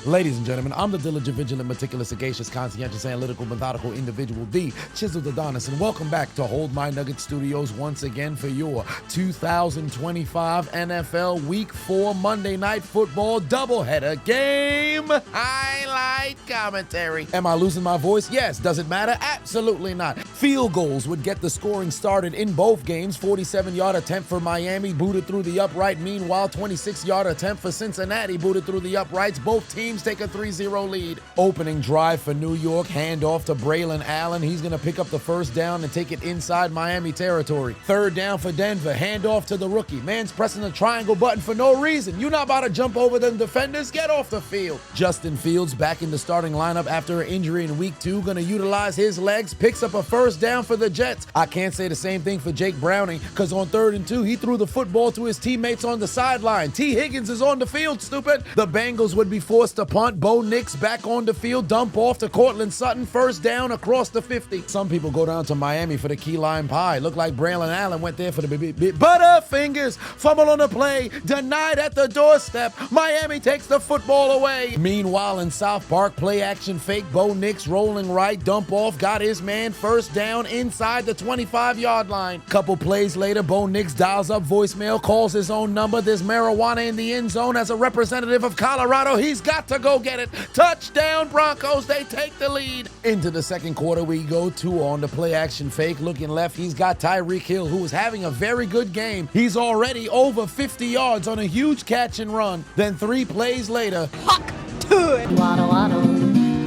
Ladies and gentlemen, I'm the diligent, vigilant, meticulous, sagacious, conscientious, analytical, methodical individual, the Chiseled Adonis, and welcome back to Hold My Nugget Studios once again for your 2025 NFL Week 4 Monday Night Football doubleheader game highlight commentary. Am I losing my voice? Yes. Does it matter? Absolutely not. Field goals would get the scoring started in both games. 47-yard attempt for Miami, booted through the upright. Meanwhile, 26-yard attempt for Cincinnati, booted through the uprights. Both teams take a 3-0 lead. Opening drive for New York, handoff to Braylon Allen. He's going to pick up the first down and take it inside Miami territory. Third down for Denver, handoff to the rookie. Man's pressing the triangle button for no reason. You're not about to jump over them defenders. Get off the field. Justin Fields back in the starting lineup after an injury in week 2. Going to utilize his legs, picks up a first down for the Jets. I can't say the same thing for Jake Browning because on 3rd and 2, he threw the football to his teammates on the sideline. T. Higgins is on the field, stupid. The Bengals would be forced to punt. Bo Nix back on the field, dump off to Cortland Sutton, first down across the 50. Some people go down to Miami for the key lime pie. Look like Braylon Allen went there for the butterfingers. Fumble on the play, denied at the doorstep. Miami takes the football away. Meanwhile, in South Park, play action fake. Bo Nix rolling right, dump off, got his man first down inside the 25-yard line. Couple plays later, Bo Nix dials up voicemail, calls his own number. There's marijuana in the end zone. As a representative of Colorado, he's got to go get it. Touchdown Broncos, they take the lead. Into the second quarter we go. 2 on the play action fake. Looking left, he's got Tyreek Hill, who is having a very good game. He's already over 50 yards on a huge catch and run. Then 3 plays later, huck to it. Waddle, waddle.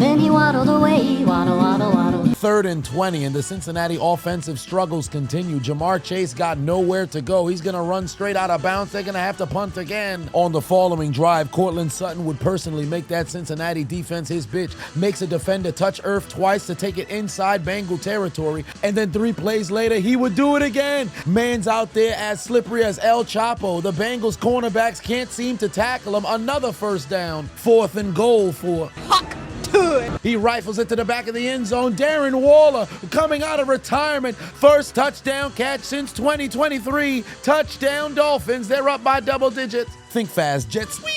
Then he waddled away. Waddle, waddle, waddle. 3rd and 20, and the Cincinnati offensive struggles continue. Jamar Chase got nowhere to go. He's going to run straight out of bounds. They're going to have to punt again. On the following drive, Cortland Sutton would personally make that Cincinnati defense his bitch. Makes a defender touch earth twice to take it inside Bengal territory. And then 3 plays later, he would do it again. Man's out there as slippery as El Chapo. The Bengals cornerbacks can't seem to tackle him. Another first down. 4th and goal for Huck. He rifles it to the back of the end zone. Darren Waller coming out of retirement. First touchdown catch since 2023. Touchdown Dolphins. They're up by double digits. Think fast. Jet sweep.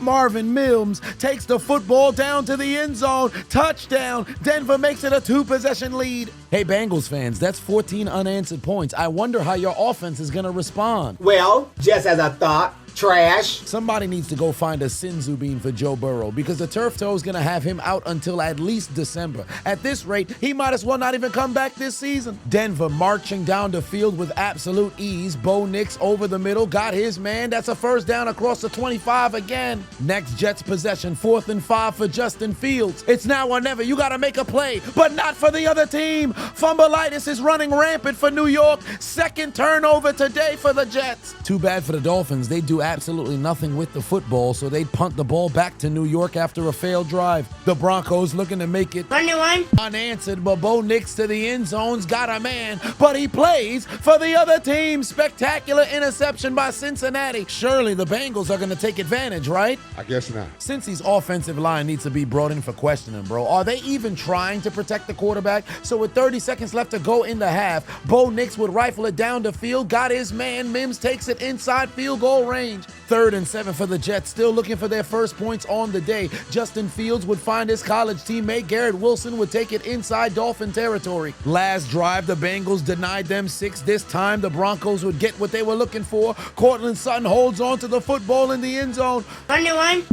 Marvin Mims takes the football down to the end zone. Touchdown. Denver makes it a 2-possession lead. Hey, Bengals fans, that's 14 unanswered points. I wonder how your offense is going to respond. Well, just as I thought. Trash. Somebody needs to go find a Sinzu bean for Joe Burrow because the turf toe is going to have him out until at least December. At this rate, he might as well not even come back this season. Denver marching down the field with absolute ease. Bo Nix over the middle, got his man. That's a first down across the 25 again. Next Jets possession, 4th and 5 for Justin Fields. It's now or never. You got to make a play, but not for the other team. Fumbleitis is running rampant for New York. 2nd turnover today for the Jets. Too bad for the Dolphins. They do absolutely nothing with the football, so they'd punt the ball back to New York after a failed drive. The Broncos looking to make it unanswered, but Bo Nix to the end zone's got a man, but he plays for the other team. Spectacular interception by Cincinnati. Surely the Bengals are going to take advantage, right? I guess not. Cincy's offensive line needs to be brought in for questioning, bro. Are they even trying to protect the quarterback? So with 30 seconds left to go in the half, Bo Nix would rifle it down the field, got his man. Mims takes it inside field goal range. 3rd and 7 for the Jets, still looking for their first points on the day. Justin Fields would find his college teammate. Garrett Wilson would take it inside Dolphin territory. Last drive, the Bengals denied them 6. This time, the Broncos would get what they were looking for. Cortland Sutton holds on to the football in the end zone.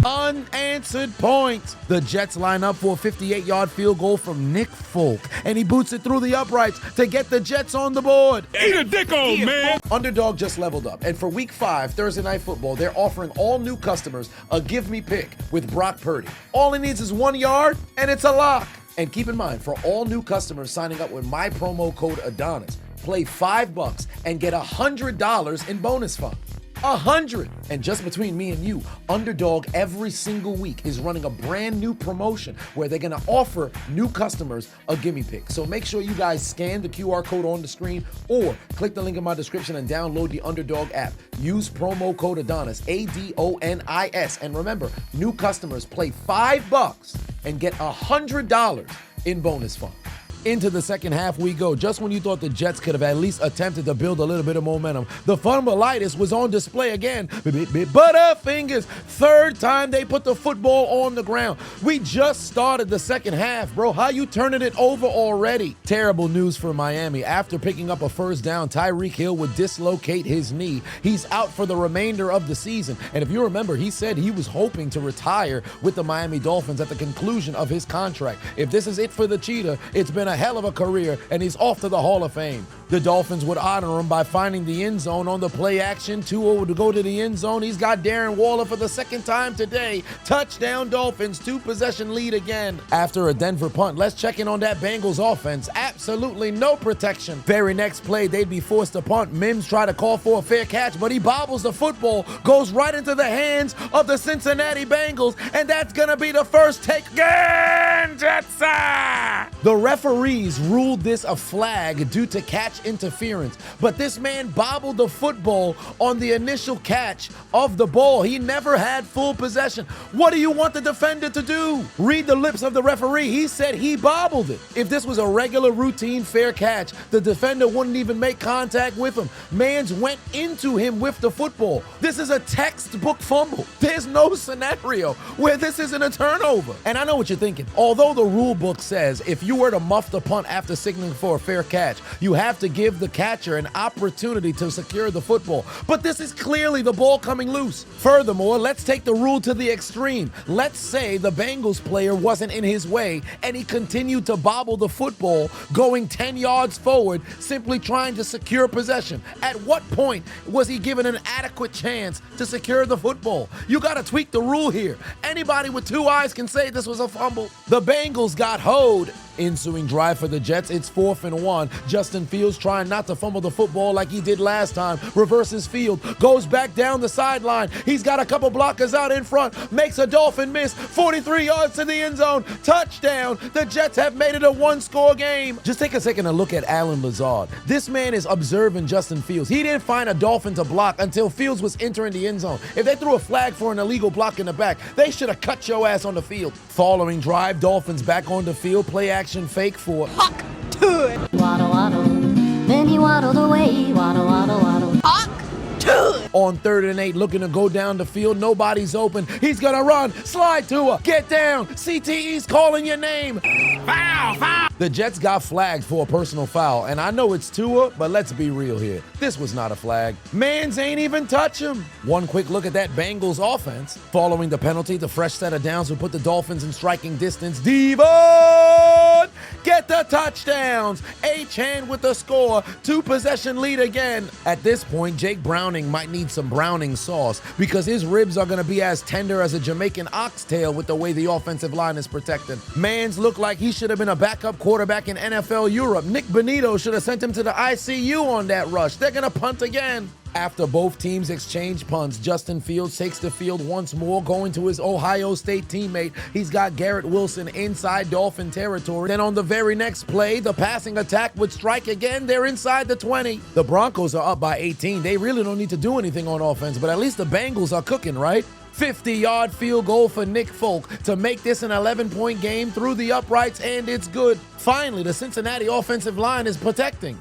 Unanswered points. The Jets line up for a 58-yard field goal from Nick Folk, and he boots it through the uprights to get the Jets on the board. Eat a dick, old man. Underdog just leveled up, and for Week 5, Thursday Night Football, they're offering all new customers a give me pick with Brock Purdy. All he needs is 1 yard, and it's a lock. And keep in mind, for all new customers signing up with my promo code Adonis, play $5 and get $100 in bonus funds. 100. And just between me and you, Underdog every single week is running a brand new promotion where they're going to offer new customers a gimme pick. So make sure you guys scan the QR code on the screen or click the link in my description and download the Underdog app. Use promo code Adonis, Adonis. And remember, new customers play $5 and get $100 in bonus funds. Into the second half we go. Just when you thought the Jets could have at least attempted to build a little bit of momentum, the fumbleitis was on display again. Butterfingers. Third time they put the football on the ground. We just started the second half, bro. How you turning it over already? Terrible news for Miami. After picking up a first down, Tyreek Hill would dislocate his knee. He's out for the remainder of the season. And if you remember, he said he was hoping to retire with the Miami Dolphins at the conclusion of his contract. If this is it for the Cheetah, it's been a hell of a career, and he's off to the Hall of Fame. The Dolphins would honor him by finding the end zone on the play action. 2-0 to go to the end zone. He's got Darren Waller for the second time today. Touchdown Dolphins, 2-possession lead again. After a Denver punt, let's check in on that Bengals offense. Absolutely no protection. Very next play, they'd be forced to punt. Mims tried to call for a fair catch, but he bobbles the football, goes right into the hands of the Cincinnati Bengals, and that's gonna be the first take again, Jetsa! The referees ruled this a flag due to catch interference, but this man bobbled the football on the initial catch of the ball. He never had full possession. What do you want the defender to do? Read the lips of the referee. He said he bobbled it. If this was a regular routine fair catch, the defender wouldn't even make contact with him. Mans went into him with the football. This is a textbook fumble. There's no scenario where this isn't a turnover. And I know what you're thinking. Although the rule book says if you were to muff the punt after signaling for a fair catch, you have to give the catcher an opportunity to secure the football. But this is clearly the ball coming loose. Furthermore, let's take the rule to the extreme. Let's say the Bengals player wasn't in his way and he continued to bobble the football going 10 yards forward, simply trying to secure possession. At what point was he given an adequate chance to secure the football? You got to tweak the rule here. Anybody with two eyes can say this was a fumble. The Bengals got hoed. Ensuing drive for the Jets, it's 4th and 1. Justin Fields trying not to fumble the football like he did last time. Reverses field, goes back down the sideline. He's got a couple blockers out in front, makes a Dolphin miss. 43 yards to the end zone. Touchdown. The Jets have made it a one-score game. Just take a second and look at Allen Lazard. This man is observing Justin Fields. He didn't find a Dolphin to block until Fields was entering the end zone. If they threw a flag for an illegal block in the back, they should have cut your ass on the field. Following drive, Dolphins back on the field. Play action fake for Huck to it. Waddle, waddle. Then he waddled away. Waddle, waddle, waddle. Huck to it. On 3rd and 8, looking to go down the field. Nobody's open. He's gonna run. Slide to her. Get down. CTE's calling your name. Foul, foul. The Jets got flagged for a personal foul, and I know it's Tua, but let's be real here. This was not a flag. Mans ain't even touch him. One quick look at that Bengals offense. Following the penalty, the fresh set of downs will put the Dolphins in striking distance. Devon! Get the touchdowns. H-Hand with the score. 2-possession lead again. At this point, Jake Browning might need some Browning sauce because his ribs are going to be as tender as a Jamaican oxtail with the way the offensive line is protected. Mans look like he should have been a backup quarterback in NFL Europe. Nick Benito should have sent him to the ICU on that rush. They're going to punt again. After both teams exchange punts, Justin Fields takes the field once more, going to his Ohio State teammate. He's got Garrett Wilson inside Dolphin territory. Then on the very next play, the passing attack would strike again. They're inside the 20. The Broncos are up by 18. They really don't need to do anything on offense, but at least the Bengals are cooking, right? 50-yard field goal for Nick Folk to make this an 11-point game through the uprights, and it's good. Finally, the Cincinnati offensive line is protecting.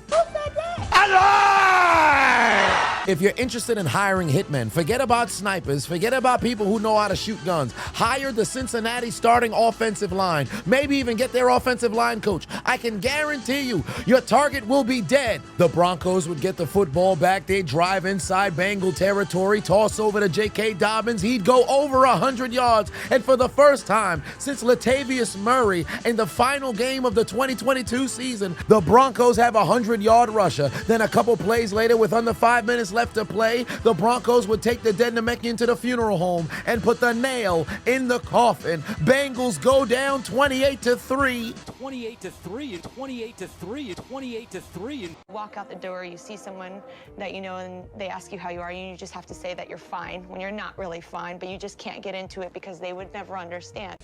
If you're interested in hiring hitmen, forget about snipers, forget about people who know how to shoot guns. Hire the Cincinnati starting offensive line. Maybe even get their offensive line coach. I can guarantee you, your target will be dead. The Broncos would get the football back. They'd drive inside Bengal territory, toss over to J.K. Dobbins. He'd go over 100 yards. And for the first time since Latavius Murray in the final game of the 2022 season, the Broncos have a 100-yard rusher. Then a couple plays later, with under 5 minutes left to play, the Broncos would take the dead Namekian to the funeral home and put the nail in the coffin. Bengals go down 28-3. 28-3 and 28-3 and 28-3 and walk out the door, you see someone that you know and they ask you how you are, and you just have to say that you're fine when you're not really fine, but you just can't get into it because they would never understand.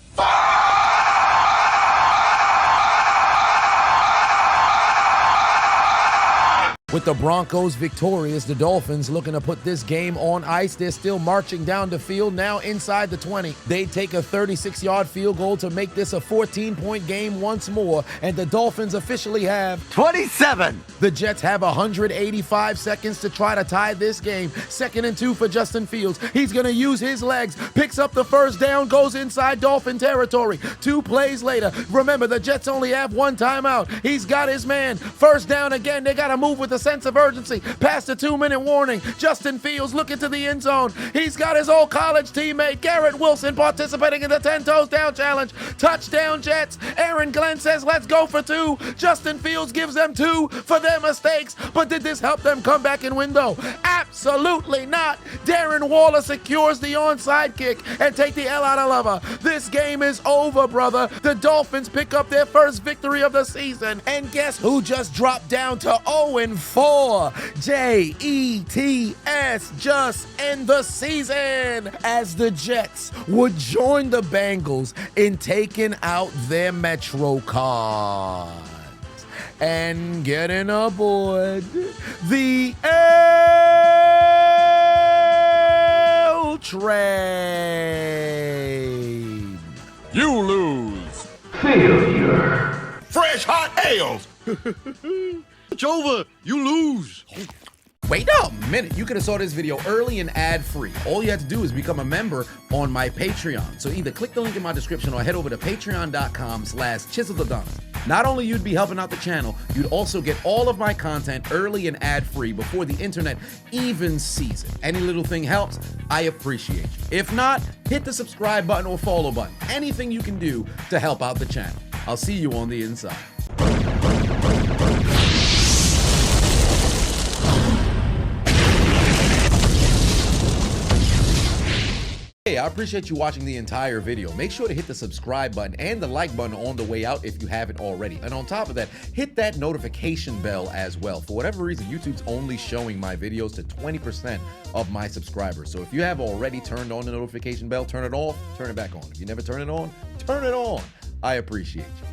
With the Broncos victorious, the Dolphins looking to put this game on ice. They're still marching down the field, now inside the 20. They take a 36-yard field goal to make this a 14-point game once more, and the Dolphins officially have 27. The Jets have 185 seconds to try to tie this game. 2nd and 2 for Justin Fields. He's going to use his legs, picks up the first down, goes inside Dolphin territory. 2 plays later, remember the Jets only have 1 timeout. He's got his man. First down again. They got to move with a sense of urgency. Past the 2-minute warning. Justin Fields looking to the end zone. He's got his old college teammate Garrett Wilson participating in the 10 toes down challenge. Touchdown Jets. Aaron Glenn says let's go for 2. Justin Fields gives them 2 for their mistakes. But did this help them come back and win though? Absolutely not. Darren Waller secures the onside kick and take the L out of Lover. This game is over, brother. The Dolphins pick up their first victory of the season. And guess who just dropped down to 0-4? Jets just end the season as the Jets would join the Bengals in taking out their Metro cards and getting aboard the L train. You lose. Failure. Fresh hot ales. It's over. You lose. Wait a minute, you could have saw this video early and ad-free. All you have to do is become a member on my Patreon. So either click the link in my description or head over to patreon.com/ChiseledAdonis. Not only you'd be helping out the channel, you'd also get all of my content early and ad-free before the internet even sees it. Any little thing helps, I appreciate you. If not, hit the subscribe button or follow button. Anything you can do to help out the channel. I'll see you on the inside. Hey, I appreciate you watching the entire video. Make sure to hit the subscribe button and the like button on the way out if you haven't already. And on top of that, hit that notification bell as well. For whatever reason, YouTube's only showing my videos to 20% of my subscribers. So if you have already turned on the notification bell, turn it off, turn it back on. If you never turn it on, turn it on. I appreciate you.